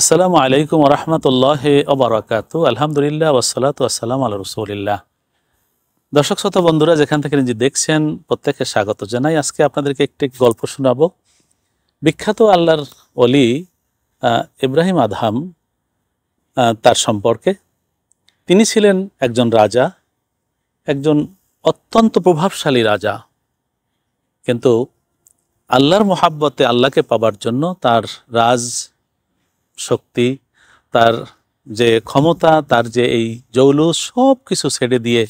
আসসালামু আলাইকুম ওয়া রাহমাতুল্লাহি ওয়া বারাকাতুহু। আলহামদুলিল্লাহ ওয়াসসালাতু ওয়াসসালামু আলা রাসূলিল্লাহ। দর্শক শ্রোতা বন্ধুরা যেখান থেকে নিজে দেখছেন প্রত্যেককে স্বাগত জানাই। আজকে আপনাদেরকে একটি গল্প শোনাবো। বিখ্যাত আল্লাহর ওলি ইব্রাহিম আদহাম তার সম্পর্কে। তিনি ছিলেন একজন রাজা, একজন অত্যন্ত প্রভাবশালী রাজা, কিন্তু আল্লাহর মোহাব্বতে আল্লাহকে পাবার জন্য তার রাজ শক্তি, তার যে ক্ষমতা, তার যে এই জৌলুস সব কিছু ছেড়ে দিয়ে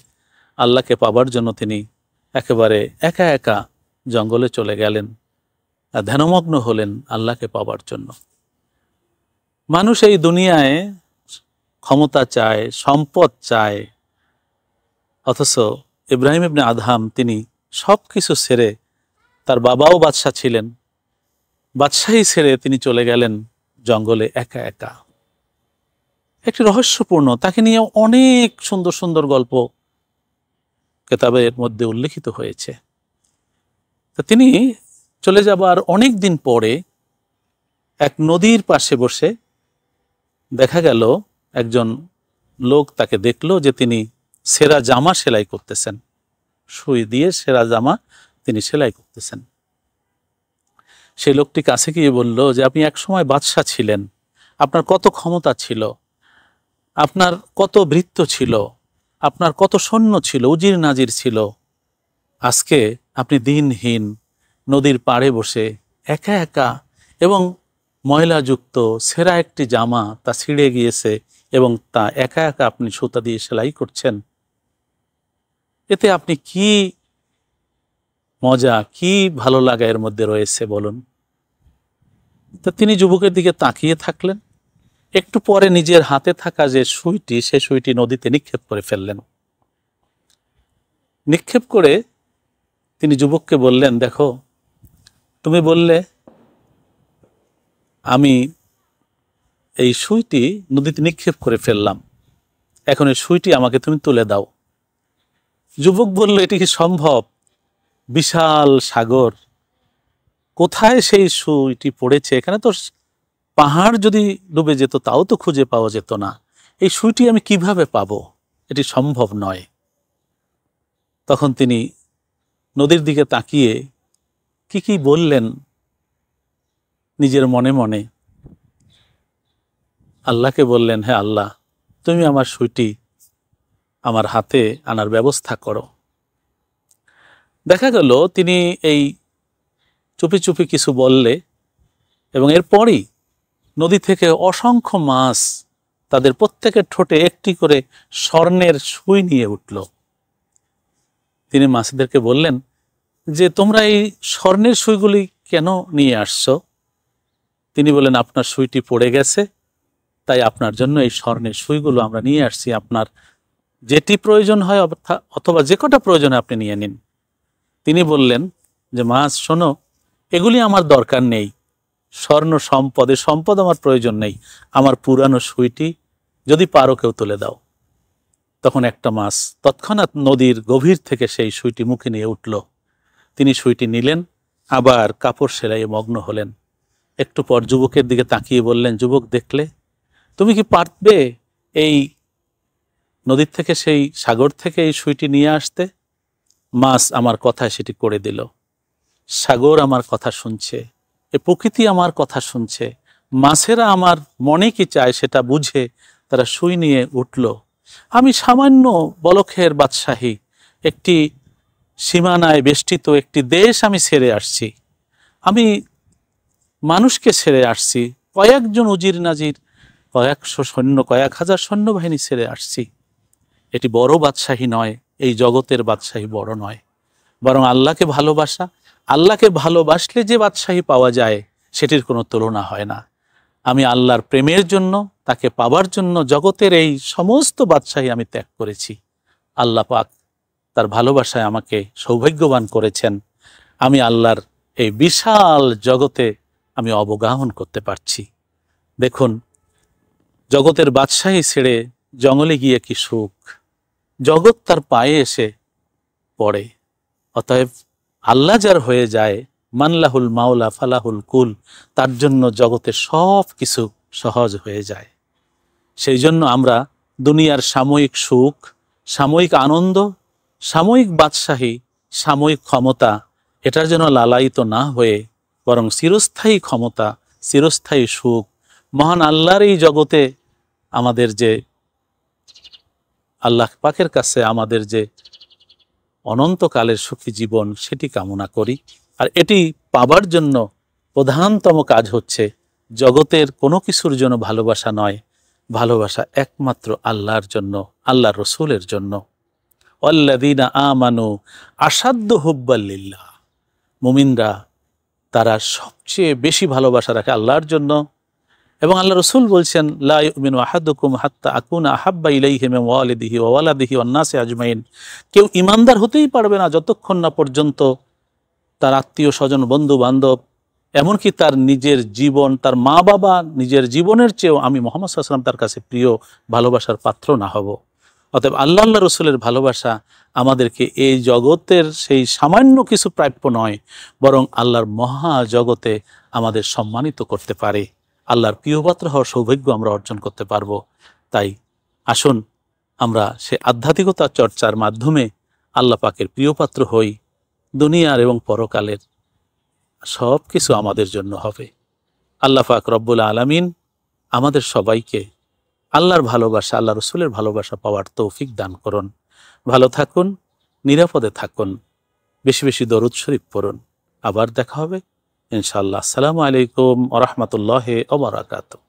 আল্লাহকে পাবার জন্য তিনি একেবারে একা একা জঙ্গলে চলে গেলেন, ধ্যানমগ্ন হলেন আল্লাহকে পাবার জন্য। মানুষ এই দুনিয়ায় ক্ষমতা চায়, সম্পদ চায়, অথচ ইব্রাহিম ইবনে আদহাম তিনি সব কিছু ছেড়ে, তার বাবাও বাদশাহ ছিলেন, বাদশাহী ছেড়ে তিনি চলে গেলেন জঙ্গলে একা একা। একটি রহস্যপূর্ণ, তাকে নিয়ে অনেক সুন্দর সুন্দর গল্প কেতাবের মধ্যে উল্লেখিত হয়েছে। তা তিনি চলে যাবার অনেক দিন পরে এক নদীর পাশে বসে দেখা গেল একজন লোক তাকে দেখলো যে তিনি সেরা জামা সেলাই করতেছেন, সুই দিয়ে সেরা জামা তিনি সেলাই করতেছেন। সেই লোকটি কাছে গিয়ে বলল যে আপনি এক সময় বাদশাহ ছিলেন, আপনার কত ক্ষমতা ছিল, আপনার কত ভৃত্য ছিল, আপনার কত সৈন্য ছিল, উজির নাজির ছিল, আজকে আপনি দিনহীন নদীর পাড়ে বসে একা একা এবং ময়লাযুক্ত ছেঁড়া একটি জামা তা ছিঁড়ে গিয়েছে এবং তা একা একা আপনি সুতা দিয়ে সেলাই করছেন। এতে আপনি কি মজা, কি ভালো লাগা এর মধ্যে রয়েছে বলুন। তা তিনি যুবকের দিকে তাকিয়ে থাকলেন। একটু পরে নিজের হাতে থাকা যে সুইটি, সে সুইটি নদীতে নিক্ষেপ করে ফেললেন। নিক্ষেপ করে তিনি যুবককে বললেন, দেখো, তুমি বললে আমি এই সুইটি নদীতে নিক্ষেপ করে ফেললাম, এখন এই সুইটি আমাকে তুমি তুলে দাও। যুবক বলল, এটি কি সম্ভব? বিশাল সাগর, কোথায় সেই সুইটি পড়েছে? এখানে তো পাহাড় যদি ডুবে যেত তাও তো খুঁজে পাওয়া যেত না, এই সুইটি আমি কিভাবে পাবো? এটি সম্ভব নয়। তখন তিনি নদীর দিকে তাকিয়ে কি কি বললেন নিজের মনে মনে। আল্লাহকে বললেন, হ্যাঁ আল্লাহ, তুমি আমার সুইটি আমার হাতে আনার ব্যবস্থা করো। দেখা গেল তিনি এই চুপি চুপি কিছু বললে এবং এরপরই নদী থেকে অসংখ্য মাছ তাদের প্রত্যেকের ঠোঁটে একটি করে স্বর্ণের সুই নিয়ে উঠল। তিনি মাছদেরকে বললেন যে তোমরা এই স্বর্ণের সুইগুলি কেন নিয়ে আসছো? তিনি বলেন, আপনার সুইটি পড়ে গেছে, তাই আপনার জন্য এই স্বর্ণের সুইগুলো আমরা নিয়ে আসছি। আপনার যেটি প্রয়োজন হয় অথবা যে কটা প্রয়োজন আপনি নিয়ে নিন। তিনি বললেন যে মাছ, শোনো, এগুলি আমার দরকার নেই, স্বর্ণ সম্পদের সম্পদ আমার প্রয়োজন নেই, আমার পুরানো সুইটি যদি পারো কেউ তুলে দাও। তখন একটা মাছ তৎক্ষণাৎ নদীর গভীর থেকে সেই সুইটি মুখে নিয়ে উঠল। তিনি সুইটি নিলেন, আবার কাপড় সেলাইয়ে মগ্ন হলেন। একটু পর যুবকের দিকে তাকিয়ে বললেন, যুবক, দেখলে, তুমি কি পারবে এই নদীর থেকে, সেই সাগর থেকে এই সুইটি নিয়ে আসতে? মাছ আমার কথায় সেটি করে দিল। সাগর আমার কথা শুনছে, এ প্রকৃতি আমার কথা শুনছে, মাছেরা আমার মনে কি চায় সেটা বুঝে তারা সুই নিয়ে উঠল। আমি সামান্য বলখের বাদশাহী, একটি সীমানায় বেষ্টিত একটি দেশ আমি ছেড়ে আসছি, আমি মানুষকে ছেড়ে আসছি, কয়েকজন উজির নাজির, কয়েকশো সৈন্য, কয়েক হাজার সৈন্যবাহিনী ছেড়ে আসছি। এটি বড় বাদশাহী নয়, এই জগতের বাদশাহী বড় নয়, বরং আল্লাহকে ভালোবাসা, আল্লাহকে ভালোবাসলে যে বাদশাহী পাওয়া যায় সেটির কোনো তুলনা হয় না। আমি আল্লাহর প্রেমের জন্য, তাকে পাবার জন্য জগতের এই সমস্ত বাদশাহী আমি ত্যাগ করেছি। আল্লাহ পাক তার ভালোবাসায় আমাকে সৌভাগ্যবান করেছেন। আমি আল্লাহর এই বিশাল জগতে আমি অবগাহন করতে পারছি। দেখুন, জগতের বাদশাহী ছেড়ে জঙ্গলে গিয়ে কি সুখ, জগৎ তার পায়ে এসে পড়ে। অতএব আল্লাহ যার হয়ে যায়, মানলাহুল মাওলা ফালাহুল কুল, তার জন্য জগতের সব কিছু সহজ হয়ে যায়। সেই জন্য আমরা দুনিয়ার সাময়িক সুখ, সাময়িক আনন্দ, সাময়িক বাদশাহী, সাময়িক ক্ষমতা, এটার জন্য লালায়িত না হয়ে বরং চিরস্থায়ী ক্ষমতা, চিরস্থায়ী সুখ, মহান আল্লাহর এই জগতে আমাদের যে আল্লাহ পাকের কাছে আমাদের যে অনন্তকালের সুখী জীবন, সেটি কামনা করি। আর এটি পাবার জন্য প্রধানতম কাজ হচ্ছে জগতের কোনো কিছুর জন্য ভালোবাসা নয়, ভালোবাসা একমাত্র আল্লাহর জন্য, আল্লাহর রসুলের জন্য। ওয়াল্লাযীনা আমানু আশাদ্দু হুব্বাল লিল্লাহ, মুমিনরা তারা সবচেয়ে বেশি ভালোবাসা রাখে আল্লাহর জন্য। এবং আল্লাহ রসুল বলছেন, লা ইউমিনু আহাদুকুম হাত্তা আকুনা আহাব্বা ইলাইহি মিন ওয়ালিদিহি ওয়া ওয়ালাদিহি ওয়ান নাসি আজমাইন। কেউ ইমানদার হতেই পারবে না যতক্ষণ না পর্যন্ত তার আত্মীয় স্বজন, বন্ধু বান্ধব, এমনকি তার নিজের জীবন, তার মা বাবা, নিজের জীবনের চেয়েও আমি মুহাম্মদ সাল্লাল্লাহু আলাইহি ওয়াসাল্লাম তার কাছে প্রিয়, ভালোবাসার পাত্র না হব। অতএব আল্লাহ রসুলের ভালোবাসা আমাদেরকে এই জগতের সেই সামান্য কিছু প্রাপ্য নয়, বরং আল্লাহর মহা জগতে আমাদের সম্মানিত করতে পারে। আল্লাহর প্রিয়পাত্র হওয়ার সৌভাগ্য আমরা অর্জন করতে পারবো। তাই আসুন আমরা সে আধ্যাত্মিকতা চর্চার মাধ্যমে আল্লাহ পাকের প্রিয়পাত্র হই। দুনিয়ার এবং পরকালের সব কিছু আমাদের জন্য হবে। আল্লাহ পাক রব্বুল আলামিন আমাদের সবাইকে আল্লাহর ভালোবাসা, আল্লাহ রসুলের ভালোবাসা পাওয়ার তৌফিক দান করুন। ভালো থাকুন, নিরাপদে থাকুন, বেশি বেশি দরুদ শরীফ পড়ুন। আবার দেখা হবে ইনশাআল্লাহ। আসসালামু আলাইকুম ওয়া রাহমাতুল্লাহি ওয়া বারাকাতুহু।